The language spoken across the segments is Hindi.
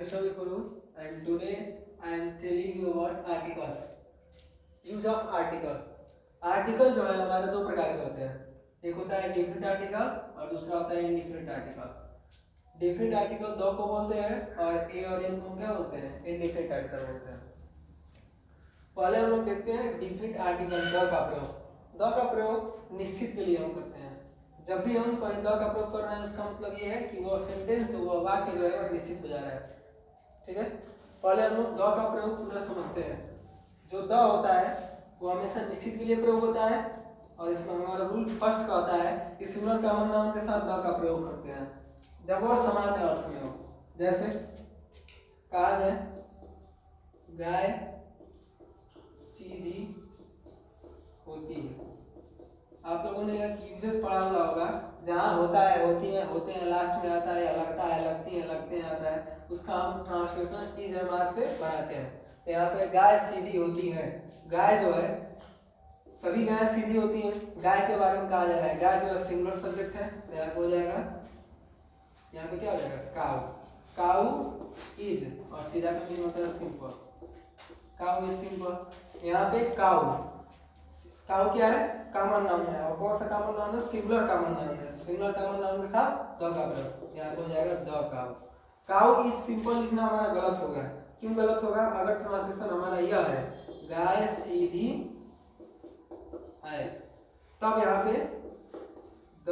Krishna Vipuru and today I am telling you about articles. Use of article. Article जो है हमारे दो प्रकार के होते हैं, एक होता है डिफरेंट आर्टिकल और दूसरा होता है इनडिफरेंट आर्टिकल। डिफरेंट आर्टिकल दो को बोलते हैं और ए और एन को क्या बोलते हैं, इनडिफरेंट आर्टिकल बोलते हैं। पहले हम लोग देखते हैं डिफरेंट आर्टिकल द का प्रयोग। द का प्रयोग निश्चित के लिए हम करते हैं। जब भी हम कहीं द का प्रयोग कर रहे हैं उसका मतलब ये है कि वो सेंटेंस जो वो वाक्य जो है वो निश्चित हो जा रहा है। ठीक है, पहले हम लोग द का प्रयोग पूरा समझते हैं। जो द होता है वो हमेशा निश्चित के लिए प्रयोग होता है और इसमें हमारा रूल फर्स्ट का होता है कि सिमिलर कॉमन नाउन के साथ द का प्रयोग करते हैं जब वो समान अर्थ में हो। जैसे कहा जाए गाय सीधी होती है। आप लोगों ने यूजेस पढ़ा हुआ होगा, जहाँ होता है, होती है, होते हैं लास्ट में आता है, या लगता है, लगती है, लगते हैं आता है, उसका हम ट्रांसलेशन इज एम आर से बनाते हैं। तो यहाँ पे गाय सीधी होती है, गाय जो है सभी गाय सीधी होती है, गाय के बारे में कहा जा रहा है। गाय जो है सिंगुलर सब्जेक्ट है, तो यहाँ पे हो जाएगा, यहाँ पे क्या हो जाएगा, काउ। काउ इज और सीधा का मीनिंग होता है सिंपल। Cow is simple. यहाँ पे काउ, काउ क्या है, कॉमन नाउन है। और कौन सा कॉमन नाउन है, सिंगुलर कॉमन नाउन है। तो सिंगुलर कॉमन नाउन के साथ द का प्रयोग, यहाँ पे हो जाएगा the cow. Cow is simple लिखना हमारा गलत होगा। क्यों गलत होगा, अगर ट्रांसलेशन हमारा यह है गाय सीधी है, तब यहाँ पे the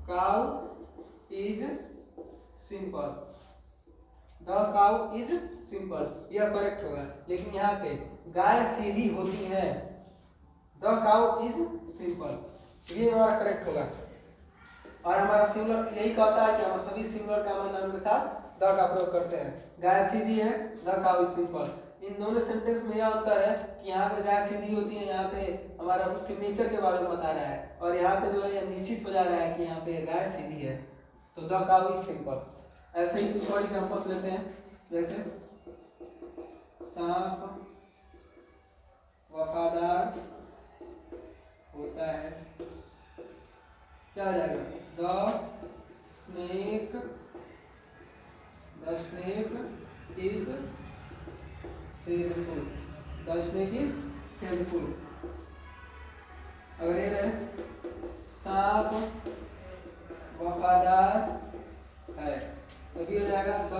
cow is simple, the cow is simple, यह करेक्ट होगा। लेकिन यहाँ पे गाय सीधी होती है, द काउ इज सिंपल, ये हमारा करेक्ट होगा। और हमारा सिमिलर यही कहता है कि हम सभी सिमिलर कॉमन नाउन के साथ द का प्रयोग करते हैं। गाय सीधी है, द काउ इज सिंपल। इन दोनों सेंटेंस में यह अंतर है कि यहाँ पे गाय सीधी होती है, यहाँ पे हमारा उसके नेचर के बारे में बता रहा है, और यहाँ पे जो है निश्चित हो जा रहा है कि यहाँ पे गाय सीधी है, तो द काउ इज सिंपल। ऐसे ही कुछ और एग्जांपल्स लेते हैं, जैसे सांप वफादार होता है, क्या हो जाएगा, the snake is faithful, the snake is faithful. अगर ये रहे सांप वफादार है, तो भी हो जाएगा the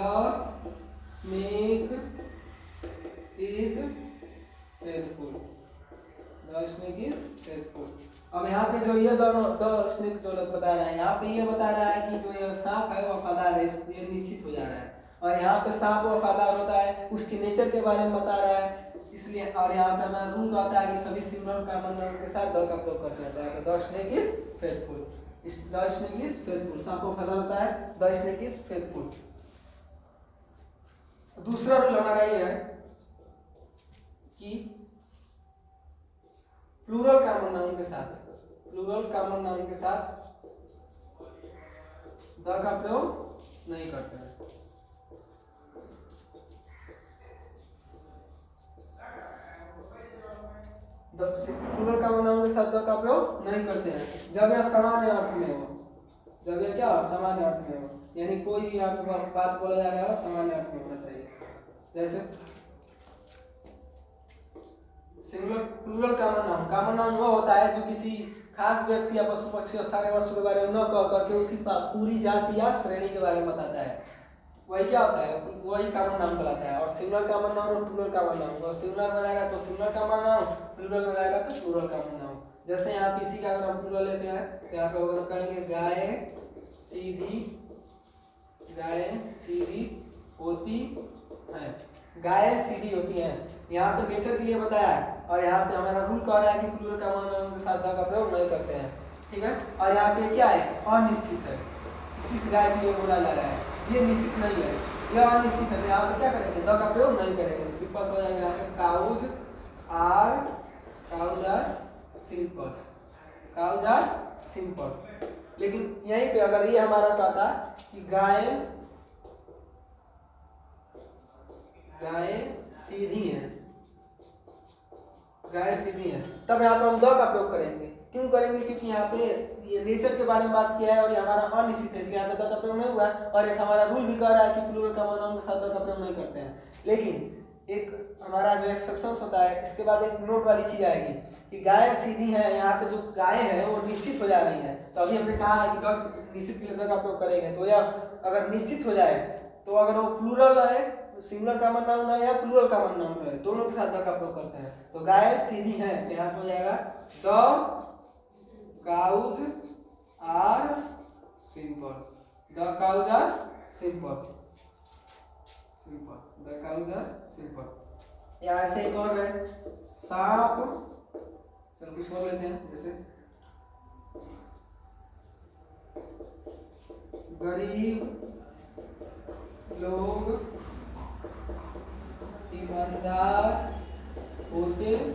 snake is faithful, the snake is faithful. अब यहाँ पे जो ये दोनों द स्नेक जो लोग बता रहा है, यहाँ पे ये बता रहा है कि जो ये सांप है वफादार है, ये निश्चित हो जा रहा है। और यहाँ पे सांप वफादार होता है, उसके नेचर के बारे में बता रहा है, इसलिए। और यहाँ पे हमारा रूल आता है कि सभी सिमिलर कॉमन नाउन के साथ द का प्रयोग करते हैं। यहाँ पे the snake is faithful, the snake is faithful, सांप वफादार होता है, द स्नेक इज फेथफुल। दूसरा रूल हमारा ये है कि प्लूरल कॉमन नाउन के साथ, प्लूरल कॉमन नाउन के साथ द का प्रयोग नहीं करते हैं। प्लूरल कॉमन नाउन के साथ द का प्रयोग नहीं करते हैं जब यह सामान्य अर्थ में हो, जब यह क्या सामान्य अर्थ में हो, यानी कोई भी यहाँ पे बात बोला जा रहा है सामान्य अर्थ में होना चाहिए। जैसे singular plural common noun, common noun वो होता है जो किसी खास व्यक्ति या पशु पक्षी स्थानीय वस्तु के बारे में न कह करके उसकी पूरी जाति या श्रेणी के बारे में बताता है, वही क्या होता है, वही कॉमन नाउन कहलाता है। और सिंगुलर कॉमन नाउन और प्लूरल कॉमन नाउन, वो सिंगुलर में जाएगा तो सिंगुलर कॉमन नाउन, प्लूरल में जाएगा तो प्लूरल कॉमन नाउन। जैसे यहाँ पे इसी का अगर हम प्लूरल लेते हैं तो यहाँ पे अगर कहेंगे गाय सीधी होती है, गाय सीधी होती है, यहाँ पे नेचर के लिए बताया है। और यहाँ पे हमारा रूल कह रहा है कि प्लूरल कॉमन नाउन के साथ द का प्रयोग नहीं करते हैं। ठीक है, और यहाँ पे क्या है, अनिश्चित है, किस गाय के लिए बोला जा रहा है, ये निश्चित नहीं है, यह अनिश्चित है। यहाँ पे क्या करेंगे, द का प्रयोग नहीं करेंगे, सिंपल हो जाएगा। यहाँ पे काउज आर सिंपल। लेकिन यहीं पे अगर ये हमारा कहता कि गाय सीधी है, गाय सीधी है, तब यहाँ पे हम द का प्रयोग करेंगे। क्यों करेंगे? क्योंकि यहाँ पे ये नेचर के बारे में बात किया है और ये हमारा अनिश्चित है, इसलिए यहाँ पे द का प्रयोग नहीं हुआ। और एक हमारा रूल भी कह रहा है कि प्लूरल कॉमन नाउन के साथ द का प्रयोग नहीं करते हैं। लेकिन एक हमारा जो एक्सेप्शन होता है, इसके बाद एक नोट वाली चीज आएगी कि गाय सीधी है, यहाँ पे जो गाय है वो निश्चित हो जा रही है। तो अभी हमने कहा है कि द निश्चित के लिए द का प्रयोग करेंगे, तो यह अगर निश्चित हो जाए तो अगर वो प्लूरल है, सिंगुलर कॉमन नाउन है या प्लूरल कॉमन नाउन है, दोनों के साथ द का प्रयोग करते हैं। तो गाय सीधी है, तो यहाँ पे हो जाएगा the cows are simple, the cows are simple, the cows are simple. या ऐसे एक और है सांप, चलो कुछ और लेते हैं, जैसे गरीब लोग ईमानदार होते हैं,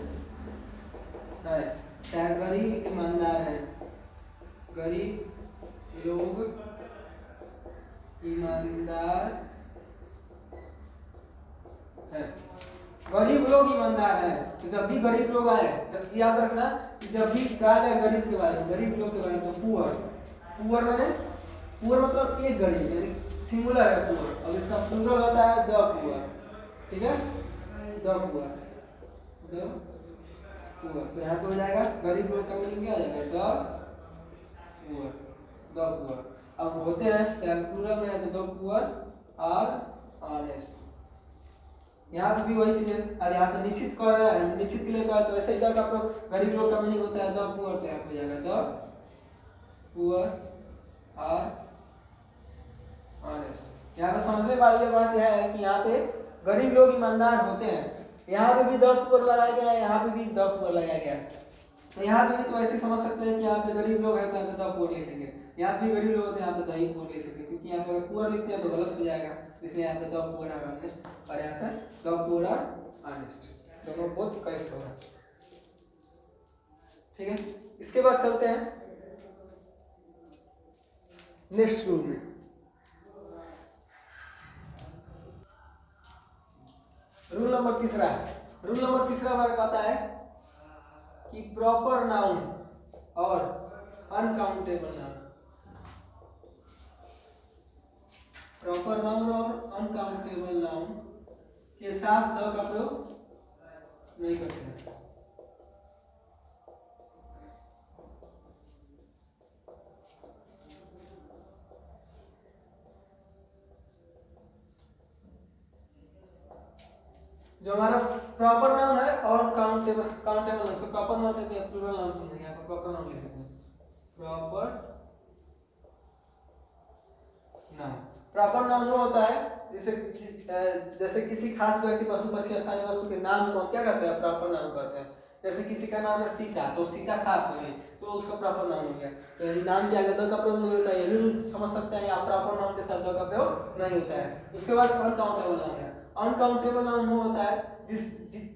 चाहे गरीब ईमानदार है, गरीब लोग ईमानदार है, गरीब लोग ईमानदार है। तो जब भी गरीब लोग आए, जब याद रखना कि जब भी कहा जाए गरीब के बारे में, गरीब लोग के बारे में, तो पुअर, पुअर माने पुअर मतलब एक गरीब, यानी सिंगुलर है पुअर, और इसका प्लूरल होता है द पुअर, ठीक है, द पुअर, द पुअर। तो यहाँ पे हो जाएगा गरीब लोग का मीनिंग क्या हो जाएगा? The poor, the poor. अब होते हैं क्या प्लूरल में है, तो द पुअर आर ऑनेस्ट। यहाँ पे भी वही चीज है। अब यहाँ पे निश्चित कर रहा है, निश्चित के लिए तो ऐसे ही द का प्रयोग गरीब लोग का मीनिंग होता है द पुअर, तो यहाँ पे हो जाएगा द पुअर आर ऑनेस्ट। यहाँ पे समझने वाली बात यह है कि यहाँ पे गरीब लोग ईमानदार होते हैं, यहाँ पे भी द पुअर लगाया गया है, यहाँ पे भी द पुअर लगाया गया है। तो यहाँ पे भी तो ऐसे समझ सकते हैं कि यहाँ पे गरीब लोग हैं तो यहाँ पे द पुअर लिखेंगे, यहाँ पे गरीब लोग होते हैं यहाँ पे द ही पुअर लिखेंगे, क्योंकि यहाँ पे अगर पुअर लिखते हैं तो गलत हो जाएगा, इसलिए यहाँ पे द पुअर आर ऑनेस्ट और यहाँ पे द पुअर आर ऑनेस्ट, दोनों बहुत करेक्ट होगा। ठीक है, इसके बाद चलते हैं नेक्स्ट रूल में। रूल नंबर तीसरा हमारा कहता है कि प्रॉपर नाउन और अनकाउंटेबल नाउन, प्रॉपर नाउन और अनकाउंटेबल नाउन के साथ द का प्रयोग नहीं करते हैं। जो हमारा प्रॉपर नाउन है और काउंटेबल उसको प्रॉपर नाउन लेते हैं, प्लूरल नाउन समझेंगे, यहाँ पर प्रॉपर नाउन लिखते हैं, प्रॉपर नाउन। प्रॉपर नाउन वो होता है जैसे किसी खास व्यक्ति, पशु, पक्षी, स्थानीय वस्तु के नाम को हम क्या कहते हैं? प्रॉपर नाउन कहते हैं। जैसे किसी का नाम है सीता, तो सीता खास हो गई तो उसका प्रॉपर नाउन हो गया। तो यदि नाम के आगे द का प्रयोग नहीं होता है, ये भी रूल समझ सकते हैं, या प्रॉपर नाउन के साथ द का प्रयोग नहीं होता है। उसके बाद अनकाउंटेबल नाउन है। अनकाउंटेबल नाउन वो होता है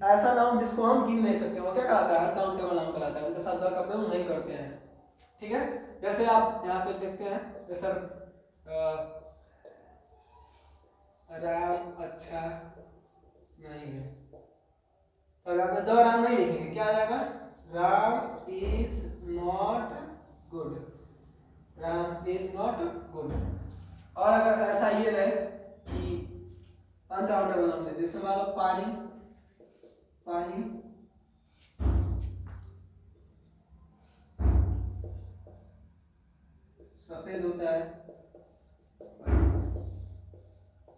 ऐसा नाउन जिसको हम गिन नहीं सकते, वो क्या कहलाता है? अनकाउंटेबल नाउन कहलाता है, उनके साथ द का प्रयोग नहीं करते हैं। ठीक है, जैसे आप यहाँ पे देखते हैं, जैसे राम अच्छा नहीं है, तो अगर द राम नहीं लिखेंगे क्या आ जाएगा? Ram is not good, Ram is not good. और अगर ऐसा ये रहे कि अनकाउंटेबल नाउन है, जैसे मान लो पानी, पानी सफेद होता है,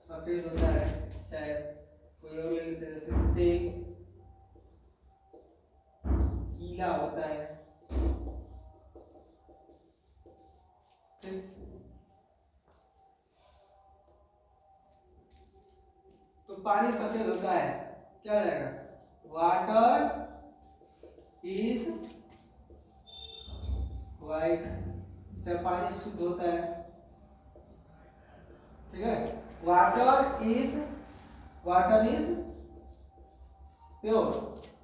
सफेद होता है, चाहे कोई और ले लेते हैं, जैसे तेल गीला होता है। तो पानी सफेद होता है, क्या हो जाएगा? Water is white. चाहे पानी शुद्ध होता है, ठीक है, water is pure,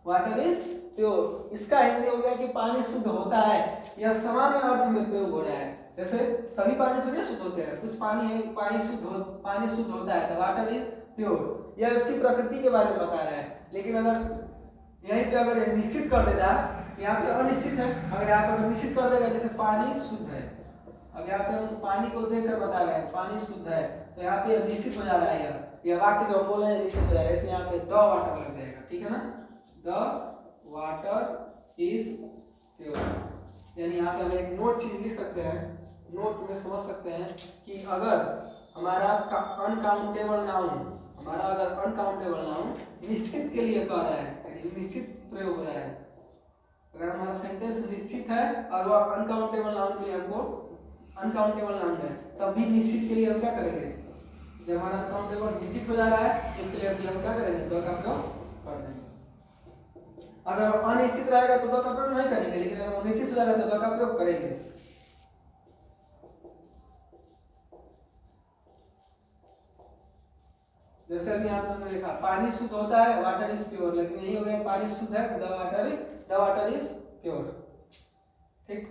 water is pure. इसका हिंदी हो गया कि पानी शुद्ध होता है, यह सामान्य अर्थ में प्रयोग हो रहा है। जैसे सभी पानी थोड़ी शुद्ध होते हैं, कुछ पानी है पानी शुद्ध होता है, तो वाटर इज प्योर, यह उसकी प्रकृति के बारे में बता रहा है। लेकिन अगर यहीं पे अगर निश्चित कर देता यहाँ पे अनिश्चित है, अगर यहाँ पे अगर निश्चित कर देगा, जैसे पानी शुद्ध है, अब यहाँ पे हम पानी को देखकर बता रहे हैं पानी शुद्ध है, तो यहाँ पे निश्चित हो जा रहा है, यह वाक्य जो बोले हैं निश्चित हो जा रहा है, इसलिए यहाँ पे द वाटर लग जाएगा, ठीक है ना। द वाटर इज प्योर, यानी यहाँ पे हम एक नोट चीज लिख सकते हैं, नोट में समझ सकते हैं कि अगर हमारा अनकाउंटेबल नाउन, हमारा अगर अनकाउंटेबल नाउन निश्चित के लिए कह रहा है, निश्चित प्रयोग हो रहा है, अगर हमारा सेंटेंस निश्चित है और वह अनकाउंटेबल नाउन के लिए हमको अनकाउंटेबल नाउन है, तब भी निश्चित के लिए हम क्या करेंगे, जब हमारा अनकाउंटेबल निश्चित हो जा रहा है तो उसके लिए हम क्या करेंगे, द का प्रयोग कर देंगे। अगर अनिश्चित रहेगा तो द का प्रयोग नहीं करेंगे, लेकिन अगर निश्चित हो जा रहा है तो द का प्रयोग करेंगे। जैसे अभी आपने देखा पानी शुद्ध होता है, वाटर इज प्योर, लेकिन यही हो गया पानी शुद्ध है तो द वाटर इज प्योर, ठीक।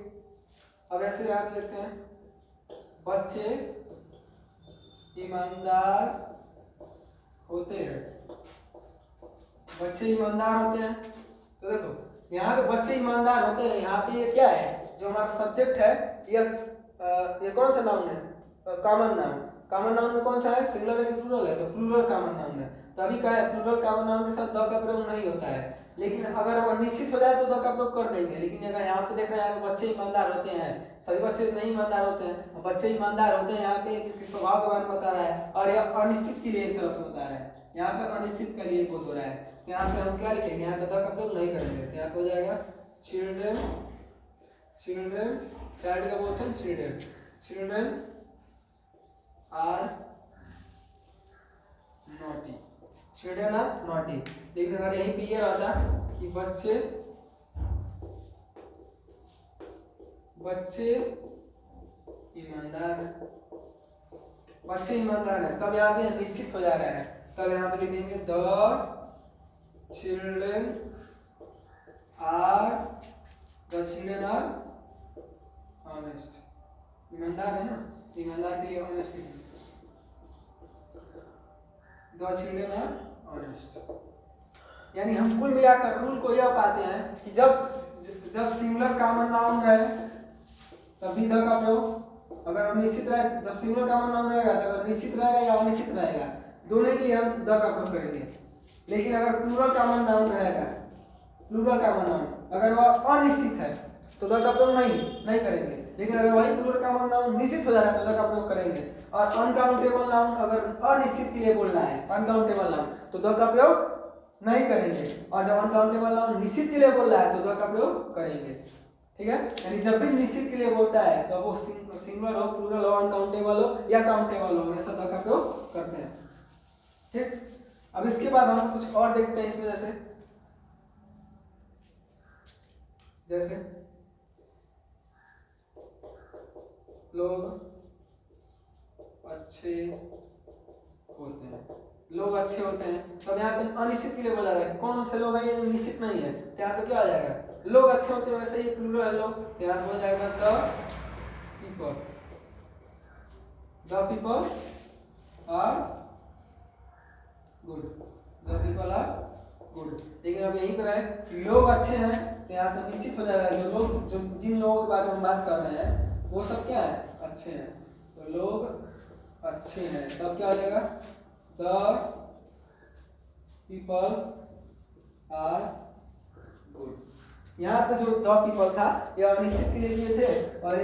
अब ऐसे आप देखते हैं बच्चे ईमानदार होते हैं, बच्चे ईमानदार होते हैं, तो देखो यहाँ पे बच्चे ईमानदार होते हैं, यहाँ पे ये क्या है, जो हमारा सब्जेक्ट है ये कौन सा नाउन है, कॉमन नाउन। कॉमन नाउन में कौन सा है, सिंगुलर है कि प्लूरल है, तो प्लूरल कॉमन नाउन है, तभी क्या है प्लूरल कॉमन नाउन के साथ द का प्रयोग नहीं होता है, लेकिन अगर वो निश्चित हो जाए तो द का प्रयोग कर देंगे। लेकिन अगर यहाँ पे देख रहे हैं यहाँ पे बच्चे ईमानदार होते हैं, सभी बच्चे नहीं ईमानदार होते हैं, बच्चे ईमानदार होते हैं यहाँ पे स्वभाव के बारे में बता रहा है, और यह अनिश्चित के लिए एक तरफ से बता रहा है, यहाँ पे अनिश्चित के लिए बोध हो रहा है, तो यहाँ पे हम क्या लिखेंगे, यहाँ पे द का प्रयोग नहीं करेंगे, तो यहाँ पे हो जाएगा चिल्ड्रेन, चिल्ड्रेन चाइल्ड का बोलते हैं children, children are naughty, children are naughty. लेकिन अगर यही पे ये रहता कि बच्चे ईमानदार, बच्चे ईमानदार है, तब यहाँ पे निश्चित हो जा रहा है, तब यहाँ पे लिख देंगे द चिल्ड्रन आर ऑनेस्ट, ईमानदार है ना, ईमानदार के लिए honest, the children are honest. यानी हम कुल मिलाकर रूल को यह पाते हैं कि जब सिंगुलर कॉमन नाउन रहे तभी द का प्रयोग, अगर निश्चित रहे, जब सिंगुलर कॉमन नाउन रहेगा तो अगर निश्चित रहेगा या अनिश्चित रहेगा दोनों के लिए हम द का प्रयोग करेंगे। लेकिन अगर प्लूरल कॉमन नाउन रहेगा, प्लूरल कॉमन नाउन अगर वह अनिश्चित है तो द का प्रयोग नहीं करेंगे, लेकिन अगर वही प्लूरल कॉमन नाउन निश्चित हो जा रहा है तो द का प्रयोग करेंगे। और अनकाउंटेबल नाउन अगर अनिश्चित के लिए बोल रहा है, अनकाउंटेबल नाउन, तो द का प्रयोग नहीं करेंगे, और जब अनकाउंटेबल नाउन निश्चित के लिए बोल रहा है तो द का प्रयोग करेंगे, ठीक है। यानी जब भी निश्चित के लिए बोलता है तो वो सिंगुलर हो, प्लूरल हो, अनकाउंटेबल हो या काउंटेबल हो, हमेशा द का प्रयोग करते हैं, ठीक। अब इसके बाद हम कुछ और देखते हैं इसमें, जैसे लोग अच्छे होते हैं, लोग अच्छे होते हैं, तो यहाँ पे अनिश्चित के लिए बोला रहा है, कौन से लोग हैं ये निश्चित नहीं है, तो यहाँ पे क्या आ जाएगा, लोग अच्छे होते हैं, वैसे ये प्लूरल है लोग, तो यहाँ पे हो जाएगा the people are good, the people are good. लेकिन अब यहीं पर है लोग अच्छे हैं, तो यहाँ पे निश्चित हो जाएगा जो लोग, जो जिन लोगों के बारे में बात कर रहे हैं वो सब क्या है, अच्छे हैं, तो लोग अच्छे हैं, तब क्या हो जाएगा, द पीपल आर गुड। यहाँ पे जो द पीपल था ये अनिश्चित के लिए किए थे, और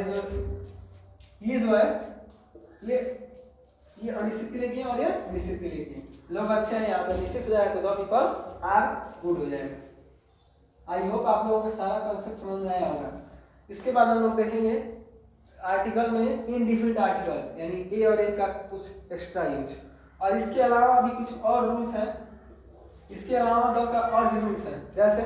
ये जो है ये अनिश्चित के लिए किए और ये निश्चित के लिए किए। लोग अच्छे हैं, यहाँ पे निश्चित हो जाएगा तो द पीपल आर गुड हो जाएगा। आई होप आप लोगों को सारा कॉन्सेप्ट समझ में आया होगा। इसके बाद हम लोग देखेंगे आर्टिकल में इनडिफिनिट आर्टिकल, यानी ए और एन का कुछ एक्स्ट्रा यूज, और इसके अलावा भी कुछ और रूल्स हैं, इसके अलावा द का और भी रूल्स हैं, जैसे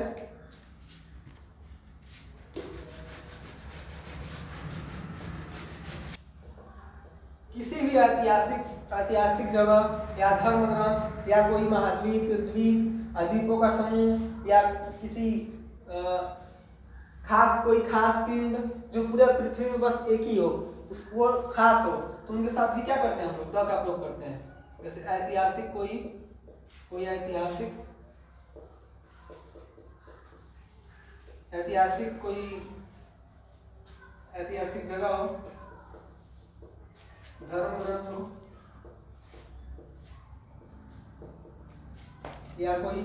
किसी भी ऐतिहासिक जगह या धर्म ग्रंथ या कोई महाद्वीप, द्वीप, द्वीपों का समूह या किसी कोई खास पिंड जो पूरे पृथ्वी में बस एक ही हो, वो खास हो, तो उनके साथ भी क्या करते हैं हम लोग, द का प्रयोग करते हैं। जैसे ऐतिहासिक कोई ऐतिहासिक ऐतिहासिक कोई ऐतिहासिक जगह हो, धर्म ग्रंथ हो, या कोई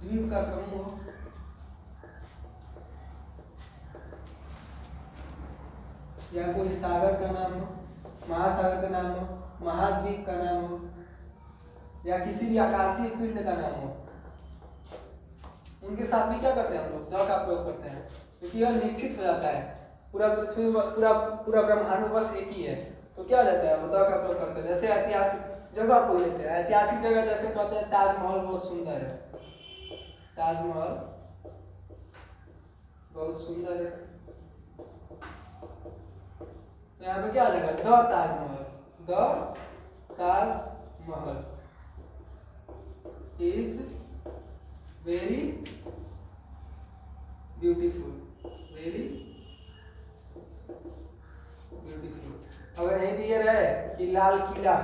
द्वीप का समूह हो, या कोई सागर का नाम हो, महासागर का नाम हो, महाद्वीप का नाम हो, या किसी भी आकाशीय पिंड का नाम हो, उनके साथ भी क्या करते हैं हम लोग द का प्रयोग करते हैं, क्योंकि यह निश्चित हो जाता है पूरा पृथ्वी पूरा पूरा ब्रह्मांड बस एक ही है, तो क्या हो जाता है वो द का प्रयोग करते हैं। जैसे ऐतिहासिक जगह को लेते हैं, ऐतिहासिक जगह जैसे कहते हैं ताजमहल बहुत सुंदर है, ताजमहल बहुत सुंदर है, तो यहाँ पे क्या आ जाएगा the Taj Mahal, the Taj Mahal is very beautiful, very beautiful. अगर यही भी ये रहे कि लाल किला,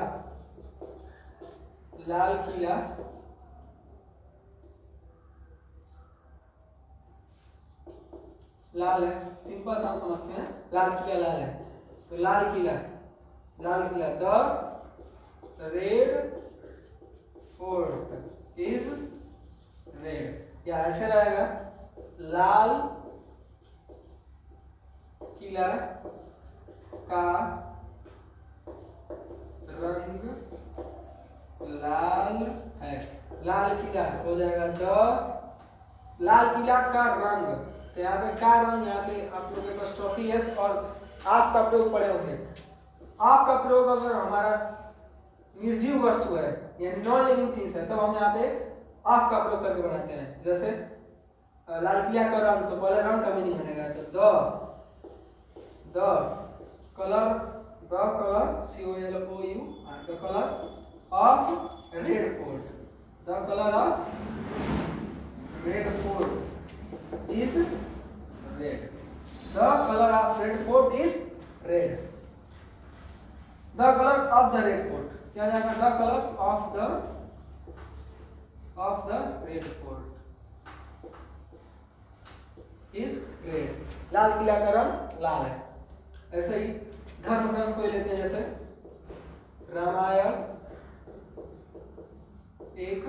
लाल किला लाल है, सिंपल सा हम समझते हैं लाल किला लाल है, तो लाल किला the Red Fort is red, या ऐसे रहेगा लाल किला का रंग लाल है, लाल किला हो जाएगा द लाल किला का रंग, तो यहाँ पे का रंग, यहाँ पे आप लोग के पास ट्रॉफी एस और आप का प्रयोग पड़े होंगे। आप का प्रयोग अगर हमारा निर्जीव वस्तु है या नॉन लिविंग थिंग्स है, तब हम यहाँ पे आप का प्रयोग करके बनाते हैं। जैसे लाल किला का रंग, तो पहले रंग का मीनिंग बनेगा, तो the colour COLOU, the colour of Red Fort, the colour of Red Fort is red, the colour of Red Fort is red, the colour of the Red Fort क्या जाएगा, the colour of the Red Fort is red, लाल किला का रंग लाल है। ऐसे ही धर्म ग्रंथ को लेते हैं, जैसे रामायण एक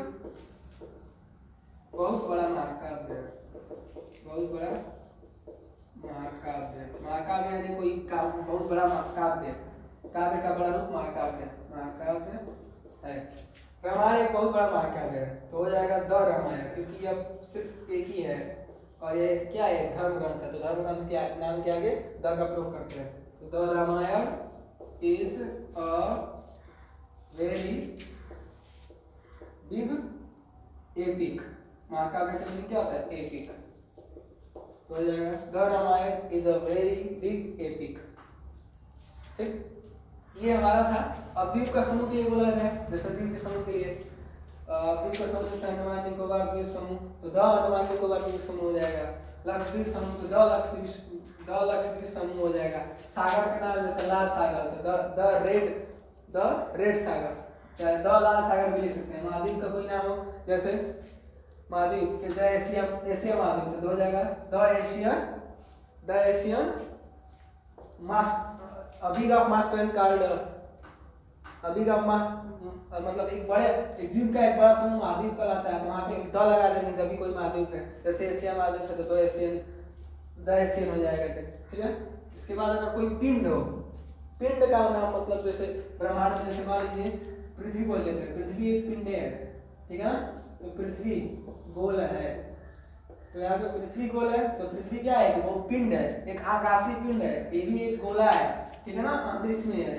बहुत बड़ा महाकाव्य है, बहुत बड़ा महाकाव्य, महाकाव्य यानी कोई काव्य, बहुत बड़ा काव्य, काव्य का बड़ा रूप महाकाव्य, महाकाव्य है। रामायण एक बहुत बड़ा महाकाव्य है, तो हो जाएगा द रामायण, क्योंकि यह सिर्फ एक ही है और ये क्या है धर्म ग्रंथ है, तो धर्म ग्रंथ के नाम के आगे द का प्रयोग करते हैं, तो the Ramayana is a very big epic, महाकाव्य का मीनिंग क्या होता है एपिक, तो हो जाएगा the Ramayana is a very big epic. ठीक, ये हमारा था। अब द्वीप का समूह के लिए बोला गया है, जैसे द्वीप के समूह के लिए द्वीप का समूह जैसे अंडमान निकोबार द्वीप समूह, तो द अंडमान निकोबार द्वीप समूह हो जाएगा। लक्षद्वीप समूह, तो द लक्षद्वीप समूह हो जाएगा। सागर का नाम जैसे लाल सागर, तो द रेड सागर, चाहे द लाल सागर भी ले सकते हैं। महाद्वीप का कोई नाम हो, जैसे महाद्वीप द एशिया महाद्वीप, तो हो जाएगा the Asian mass a big of मास्करन कार्ड, अबिग ऑफ मास मतलब एक द्वीप का एक बड़ा समूह महाद्वीप कहलाता है, तो वहाँ पे द लगा देंगे जब भी कोई महाद्वीप है, जैसे एशिया महाद्वीप है तो द एशियन हो जाएगा। ठीक है, इसके बाद अगर कोई पिंड हो, पिंड का नाम मतलब जैसे ब्रह्मांड में, जैसे मान लीजिए पृथ्वी को लेते हैं, पृथ्वी एक पिंड है, ठीक है ना, तो पृथ्वी गोल है, तो यहाँ पे पृथ्वी गोल है, तो पृथ्वी क्या है, वो पिंड है, एक आकाशीय पिंड है, ये भी एक गोला है, ठीक है ना, अंतरिक्ष में है,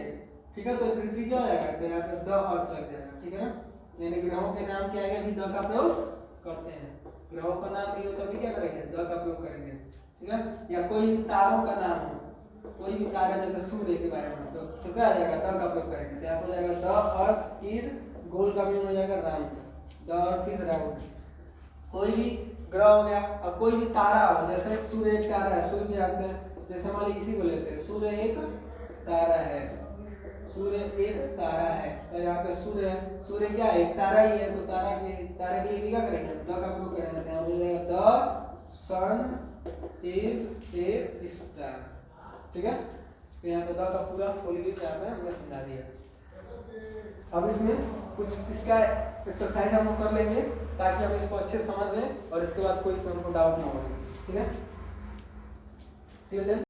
ठीक है, तो पृथ्वी क्या हो जाएगा, तो यहाँ पे द अर्थ लग जाएगा। ठीक है ना, यानी ग्रहों के नाम क्या आएगा, भी द का प्रयोग करते हैं, ग्रहों का नाम भी हो तभी क्या करेंगे, द का प्रयोग करेंगे। ठीक है, या कोई भी तारों का नाम हो, कोई भी तारा जैसे सूर्य के बारे में, तो क्या आ जाएगा, द का प्रयोग करेंगे, तो यहाँ हो जाएगा द अर्थ इज गोल का मीनिंग हो जाएगा round, the earth is round. कोई भी ग्रह हो गया, अब कोई भी तारा हो, जैसे सूर्य एक तारा है, सूर्य भी जानते हैं, जैसे मान लीजिए इसी को लेते हैं, सूर्य एक तारा है, सूर्य एक तारा है, तो यहाँ पे सूर्य है, सूर्य क्या है, एक तारा ही है, तो तारे के लिए भी क्या करेंगे, द का प्रयोग करेंगे, यहाँ हो जाएगा the sun is a star. ठीक है, तो यहाँ पे द का पूरा फुल यूज यहाँ पे हमने समझा दिया। अब इसमें कुछ इसका एक्सरसाइज हम लोग कर लेंगे ताकि हम इसको अच्छे से समझ लें और इसके बाद कोई इसमें हमको डाउट ना हो। ठीक है, ठीक है।